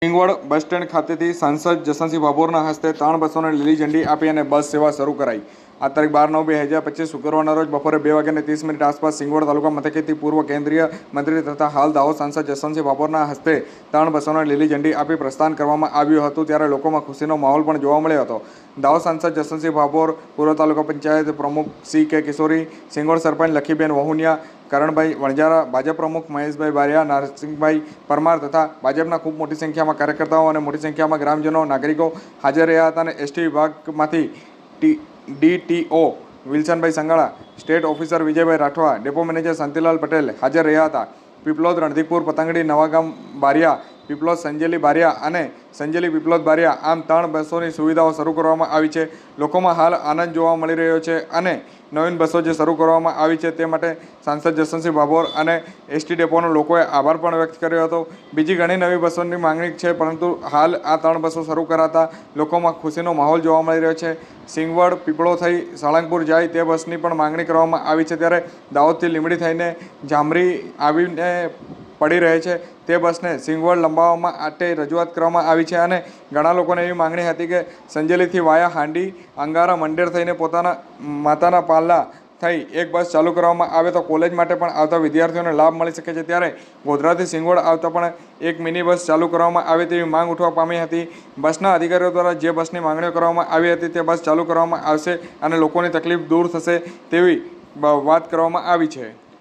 Singvad bus stand ખાતેથી સાંસદ જસવંતસિંહ ભાભોરના હસ્તે 3 બસોને લીલી ઝંડી આપી અને બસ સેવા શરૂ કરાઈ। આ તારીખ 12/9/2025 શુક્રવારના રોજ બપોરે 2:30 આસપાસ સિંગવડ તાલુકા મથકેથી પૂર્વ કેન્દ્રીય મંત્રી તથા હાલ દાહોદ સાંસદ જસવંતસિંહ ભાભોરના હસ્તે 3 બસોને લીલી ઝંડી આપી પ્રસ્થાન કરવામાં આવ્યું હતું, ત્યારે લોકોમાં ખુશીનો માહોલ પણ જોવા મળ્યો હતો। દાહોદ સાંસદ જસવંતસિંહ ભાભોર, પૂર્વ તાલુકા પંચાયત પ્રમુખ C.K. કિશોરી, સિંગવડ સરપંચ લખીબેન વહુનિયા, કરણભાઈ વણજારા, ભાજપ પ્રમુખ મહેશભાઈ બારિયા, નરસિંહભાઈ પરમાર તથા ભાજપના ખૂબ મોટી સંખ્યામાં કાર્યકર્તાઓ અને મોટી સંખ્યામાં ગ્રામજનો નાગરિકો હાજર રહ્યા હતા। અને એસટી વિભાગમાંથી DTO વિલ્સનભાઈ સંગાળા, સ્ટેટ ઓફિસર વિજયભાઈ રાઠવા, ડેપો મેનેજર શાંતિલાલ પટેલ હાજર રહ્યા હતા। પીપલોદ, રણધીકપુર, પતંગડી, નવાગામ બારિયા, પીપલોદ સંજેલી બારિયા અને સંજેલી પીપલોદ બારિયા આમ 3 બસોની સુવિધાઓ શરૂ કરવામાં આવી છે। લોકોમાં હાલ આનંદ જોવા મળી રહ્યો છે અને નવીન બસો જે શરૂ કરવામાં આવી છે તે માટે સાંસદ જસવંતસિંહ ભાભોર અને એસટી ડેપોના લોકોએ આભાર પણ વ્યક્ત કર્યો હતો। બીજી ઘણી નવી બસોની માંગણી છે, પરંતુ હાલ આ 3 બસો શરૂ કરાતા લોકોમાં ખુશીનો માહોલ જોવા મળી રહ્યો છે। સિંગવડ પીપળો થઈ સાળંગપુર જાય તે બસની પણ માંગણી કરવામાં આવી છે, ત્યારે દાહોદથી લીંબડી થઈને જામરી આવીને પડી રહે છે તે બસને સિંગવડ લંબાવવા માટે રજૂઆત કરવામાં આવી છે। અને ઘણા લોકોને એવી માંગણી હતી કે સંજેલીથી વાયા હાંડી, અંગારા, મંડેર થઈને પોતાના માતાના પાલ્લા થઈ એક બસ ચાલુ કરવામાં આવે તો કોલેજ માટે પણ આવતા વિદ્યાર્થીઓને લાભ મળી શકે છે, ત્યારે ગોધરાથી સિંગવડ આવતા પણ એક મિની બસ ચાલુ કરવામાં આવે તેવી માંગ ઉઠવા પામી હતી। બસના અધિકારીઓ દ્વારા જે બસની માંગણીઓ કરવામાં આવી હતી તે બસ ચાલુ કરવામાં આવશે અને લોકોની તકલીફ દૂર થશે તેવી વાત કરવામાં આવી છે।